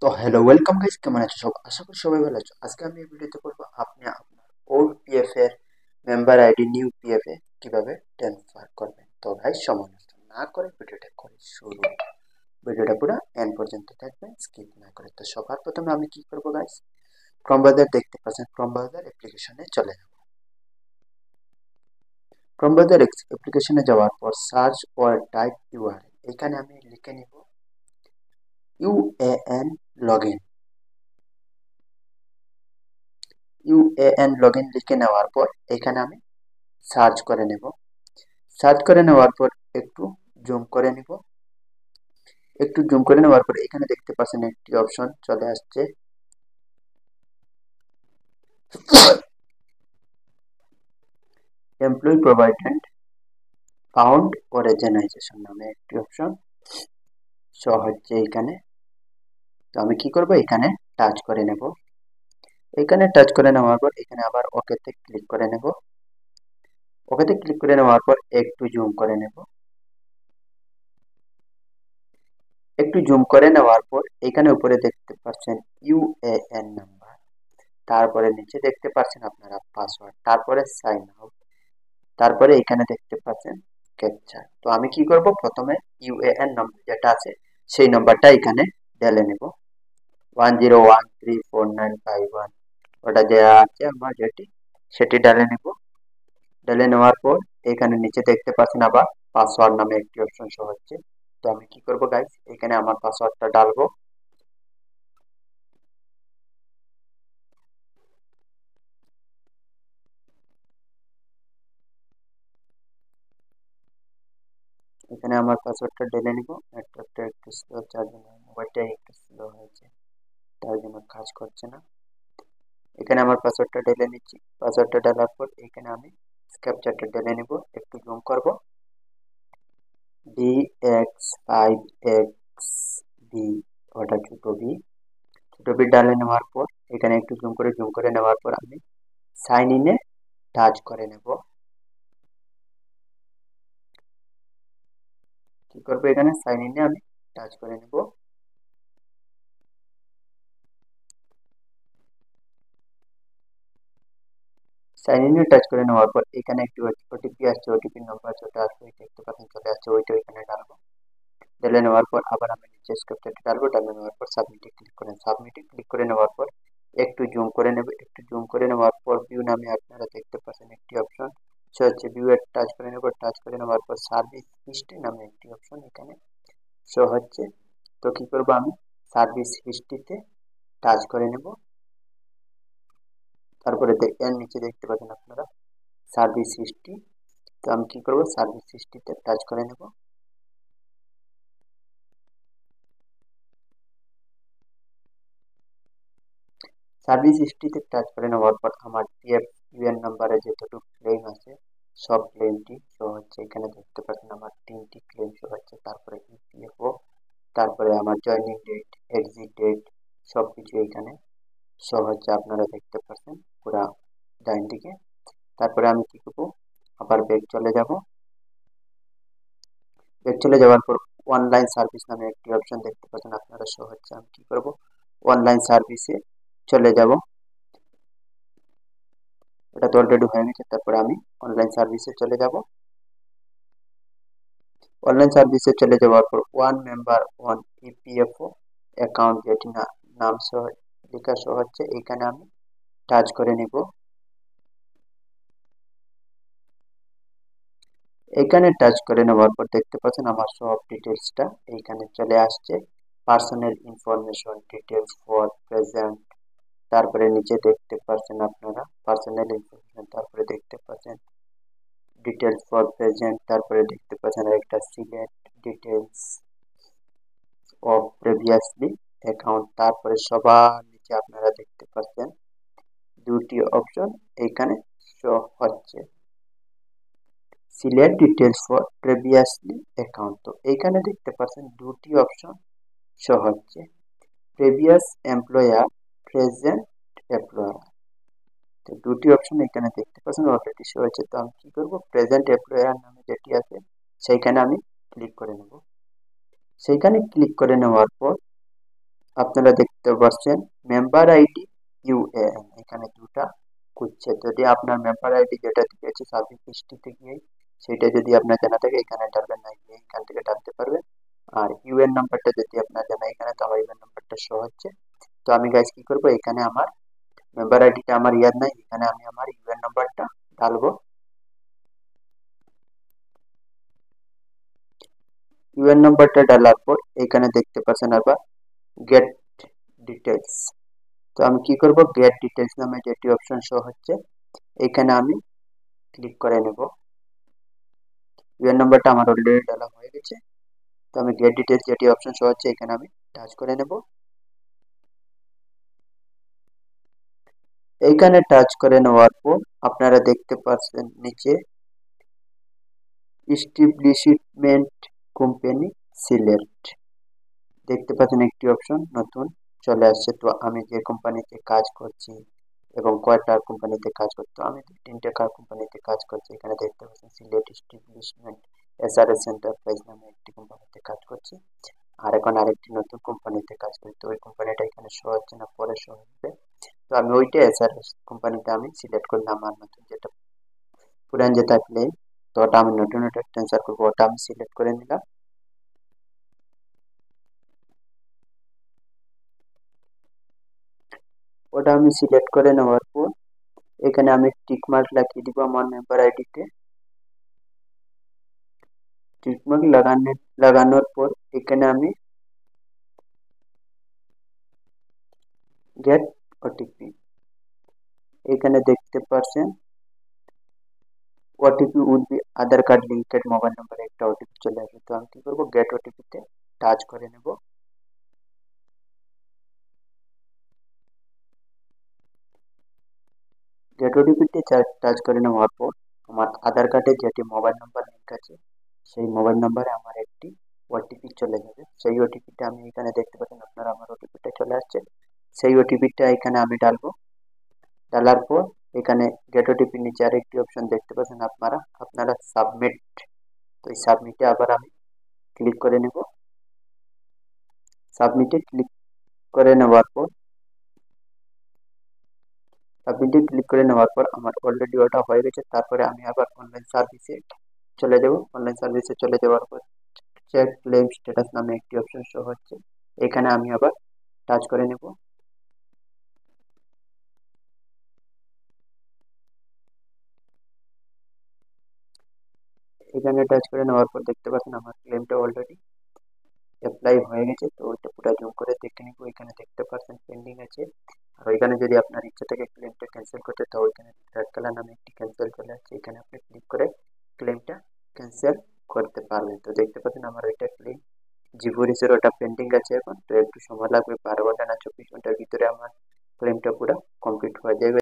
তো hello welcome guys, কেমন আছো সব? আশা করি সবাই ভালো আছো। আজকে আমি এই ভিডিওতে বলবো আপনি আপনার ওল্ড পিএফ এর মেম্বার আইডি নিউ পিএফ এ কিভাবে ট্রান্সফার করবেন। তো ভাই সময় নষ্ট না করে ভিডিওটা করে শুরু। ভিডিওটা পুরো এন্ড পর্যন্ত দেখবেন, স্কিপ না করে। তো সবার প্রথমে আমি কি করবো গাইস, ক্রোম ব্রাউজার দেখতে পাচ্ছেন, ক্রোম ব্রাউজার অ্যাপ্লিকেশনে চলে যাব। ক্রোম ব্রাউজার অ্যাপ্লিকেশনে যাওয়ার পর সার্চ অর টাইপ ইউআরএল, এখানে আমি লিখে নিব ইউএএন লগইন। ইউএএন লগইন লিখে নেওয়ার পর এখানে আমি সার্চ করে নেব। সার্চ করে নেওয়ার পর একটু জুম করে নিব। একটু জুম করে নেওয়ার পর এখানে দেখতে পাচ্ছেন একটি অপশন চলে আসছে, এমপ্লয়ি প্রভিডেন্ট ফান্ড অর্গানাইজেশন নামে একটি অপশন শো হচ্ছে এখানে। তো আমি কি করব, এখানে টাচ করে নেব। এখানে টাচ করে নেওয়ার পর এখানে আবার ওকেতে ক্লিক করে নেব। ওকেতে ক্লিক করে নেওয়ার পর একটু জুম করে নেব। একটু জুম করে নেওয়ার পর এখানে উপরে দেখতে পাচ্ছেন ইউএএন নাম্বার, তারপরে নিচে দেখতে পাচ্ছেন আপনারা পাসওয়ার্ড, তারপরে সাইন আউট, তারপরে এখানে দেখতে পাচ্ছেন ক্যাপচা। তো আমি কি করব, প্রথমে ইউএএন নাম্বার যেটা আছে সেই নাম্বারটা এখানে ঢেলে নেব, 10134951, ওটা যে আছে আমার যেটি, সেটি ঢেলে নেব। ঢেলে নেওয়ার পর এখানে নিচে দেখতে পাচ্ছেন আবার পাসওয়ার্ড নামে একটি অপশন শো হচ্ছে। তো আমি কি করব গাইস, এখানে আমার পাসওয়ার্ডটা ডালবো। এখানে আমার পাসওয়ার্ডটা ঢেলে নিব। নেটওয়ার্কটা একটু স্লো, যার জন্য মোবাইলটা একটু স্লো হয়েছে, তার জন্য কাজ করছে না। এখানে আমার পাসওয়ার্ডটা ঢেলে নিচ্ছি। পাসওয়ার্ডটা ঢালার পর এখানে আমি ক্যাপচারটা ঢেলে নিব। একটু জুম করব, DX5XB, ওটা ছোট বি, ছোট বি ঢালে নেওয়ার পর এখানে একটু জুম করে নেওয়ার পর আমি সাইন ইনে টাচ করে নেব। কি করবো, এখানে সাইন ইনে আমি টাচ করে নেব। সাইন ইনে টাচ করে নেওয়ার পর এখানে একটু ওটিপি আসছে, ওটিপি নাম্বার যেটা আসবে দেখতে পাচ্ছেন চলে আসছে, ওইটা এখানে ডালবো। ঢেলে নেওয়ার পর আবার আমি নিচে স্ক্রিপ্টটা ডালবো। ঢেলে নেওয়ার পর সাবমিটে ক্লিক করেন। সাবমিটে ক্লিক করে নেওয়ার পর একটু জুম করে নেব। একটু জুম করে নেওয়ার পর ভিউ নামে আপনারা দেখতে পাচ্ছেন একটি অপশন, সে হচ্ছে ভিউ এর টাচ করে নেব। টাচ করে নেওয়ার পর সার্ভিস হিস্ট্রি নামে একটি অপশন এখানে শো হচ্ছে। তো কি করবো, আমি সার্ভিস হিস্ট্রিতে টাচ করে নেব। তারপরে এর নিচে দেখতে পাচ্ছেন আপনারা সার্ভিস হিস্ট্রি। তো আমি কি করবো, সার্ভিস হিস্ট্রিতে টাচ করে নেব। সার্ভিস হিস্ট্রিতে টাচ করে নেওয়ার পর আমার পিএফ ইউএন নাম্বারে যতটুকু ক্লেম আছে সব ক্লেমটি শো হচ্ছে। এখানে দেখতে পাচ্ছেন আমার 3টি ক্লেম শো হচ্ছে। তারপরে ইপিএফও, তারপরে আমার জয়েনিং ডেট, এক্সিট ডেট, সবকিছু এখানে শো হচ্ছে, আপনারা দেখতে পাচ্ছেন পুরা ডাইন দিকে। তারপরে আমি কি করবো, আবার ব্যাক চলে যাব। ব্যাক চলে যাওয়ার পর অনলাইন সার্ভিস নামে একটি অপশন দেখতে পাচ্ছেন আপনারা শো হচ্ছে। আমি কি করব, অনলাইন সার্ভিসে চলে যাব। এটা তো অলরেডি হয়ে গেছে। তারপরে আমি অনলাইন সার্ভিসে চলে যাব। অনলাইন সার্ভিসে চলে যাওয়ার পর one member one EPFO account, যেটি নাম সহ লেখা সহ হচ্ছে, এখানে আমি টাচ করে নিব। এখানে টাচ করে নেওয়ার পর দেখতে পাচ্ছেন আমার সব ডিটেলসটা এইখানে চলে আসছে। Personal information, details for present, তারপরে নিচে দেখতে পাচ্ছেন আপনারা পার্সোনাল ইনফরমেশন, তারপরে দেখতে পাচ্ছেন ডিটেলস ফর প্রেজেন্ট, তারপরে দেখতে পাচ্ছেন একটা select details of previously account, তারপরে সবার নিচে আপনারা দেখতে পাচ্ছেন দুটি অপশন এখানে শো হচ্ছে, select details for previously account. তো এইখানে দেখতে পাচ্ছেন দুটি অপশন শো হচ্ছে, প্রিভিয়াস এমপ্লয়ার, প্রেজেন্ট এমপ্লয়ার। তো দুটি অপশন এখানে দেখতে পাচ্ছেন অলরেডি শো হয়েছে। তো আমি কি করবো, প্রেজেন্ট এমপ্লয়ার নামে যেটি আছে সেইখানে আমি ক্লিক করে নেব। সেইখানে ক্লিক করে নেওয়ার পর আপনারা দেখতে পাচ্ছেন মেম্বার আইডি ইউএএন, এখানে দুটা খুঁজছে। যদি আপনার মেম্বার আইডি যেটা দিয়েছে সার্ভিস হিস্ট্রিতে গিয়ে সেটা যদি আপনার জানা থাকে এখানে ডালবেন না, গিয়ে এখান থেকে ডালতে পারবেন। আর ইউএন নাম্বারটা যদি আপনার জানা এখানে, তাহলে ইউএন নাম্বারটা শো হচ্ছে। তো আমি গাইস কি করবো, এখানে আমার মেম্বার আইডিটা আমার ইয়াদ নাই, এখানে আমি আমার ইউএন নাম্বারটা ডালবো। ইউএন নাম্বারটা ডালার পর এখানে দেখতে পাচ্ছেন আবার গেট ডিটেলস। তো আমি কি করব, গেট ডিটেলস নামে যেটি অপশন শো হচ্ছে এখানে আমি ক্লিক করে নেব। ইউএন নাম্বারটা আমার অলরেডি ডালা হয়ে গেছে। তো আমি গেট ডিটেলস যেটি অপশন শো হচ্ছে এখানে আমি টাচ করে নেব। এইখানে টাচ করে নেওয়ার পর আপনারা দেখতে পাচ্ছেন নিচে এস্টাবলিশমেন্ট কোম্পানি সিলেক্ট, দেখতে পাচ্ছেন একটি অপশন নতুন চলে আসছে। তো আমি যে কোম্পানিতে কাজ করছি এবং কয়টা কোম্পানিতে কাজ করতো, আমি 3টে কোম্পানিতে কাজ করছি। এখানে দেখতে পাচ্ছেন সিলেট এস্টাবলিশমেন্ট এসআরএস এন্টারপ্রাইজ নামে একটি কোম্পানিতে কাজ করছি। আর এখন আরেকটি নতুন কোম্পানিতে কাজ করি। তো ওই কোম্পানিটা এখানে শো হচ্ছে না, পরে শো হবে। তো আমি ওইটা এসআরএস কোম্পানিটা আমি সিলেক্ট করলাম। আর নতুন যেটা পুরান যে থাকলে তো ওটা আমি নতুন ওটা ট্রান্সফার করবো, ওটা আমি সিলেক্ট করে নিলাম। ওটা আমি সিলেক্ট করে নেওয়ার পর এখানে আমি টিক মার্ক লাগিয়ে দিব আমার মেম্বার আইডিতে। টিক মার্ক লাগানোর পর এখানে আমি গেট ওটিপি, এখানে দেখতে পাচ্ছেন OTP will be Aadhaar card linked mobile নাম্বারে একটা ওটিপি চলে আসবে। তো আমি কি করবো, গেট ওটিপিতে টাচ করে নেব। গেট ওটিপিতে টাচ করে নেওয়ার পর আমার আধার কার্ডে যেটি মোবাইল নাম্বার লিঙ্ক আছে সেই মোবাইল নাম্বারে আমার একটি ওটিপি চলে যাবে। সেই ওটিপিটা আমি এখানে দেখতে পাচ্ছেন আপনারা, আমার ওটিপিটা চলে আসছে। সেই ওটিপিটা এখানে আমি ডালবো। ডালার পর এখানে গেট ওটিপি নিচে আরেকটি অপশন দেখতে পাচ্ছেন আপনারা আপনারা সাবমিট। তো এই সাবমিটে আবার আমি ক্লিক করে নেব। সাবমিটে ক্লিক করে নেওয়ার পর আমার অলরেডি ওটা হয়ে গেছে। তারপরে আমি আবার অনলাইন সার্ভিসে চলে যাব। অনলাইন সার্ভিসে চলে যাওয়ার পর চেক ক্লেম স্ট্যাটাস নামে একটি অপশন শো হচ্ছে, এখানে আমি আবার টাচ করে নেব। এখানে টাচ করে নেওয়ার পর দেখতে পাচ্ছেন আমার ক্লেমটা অলরেডি অ্যাপ্লাই হয়ে গেছে। তো ওইটা পুরো জুম করে দেখে নিব। এখানে দেখতে পাচ্ছেন পেন্ডিং আছে। আর ওইখানে যদি আপনার ইচ্ছা থাকে ক্লেমটা ক্যান্সেল করতে, তো ওইখানে রেড কালার নামে একটি ক্যান্সেল চলে আসছে, এখানে আপনি ক্লিক করে ক্লেমটা ক্যান্সেল করতে পারবেন। তো দেখতে পাচ্ছেন আমার ওইটা ক্লেম জিভোরিসের ওটা পেন্ডিং আছে এখন। তো একটু সময় লাগবে, 12 ঘন্টা না 24 ঘন্টার ভিতরে আমার ক্লেমটা পুরো কমপ্লিট হয়ে যাবে।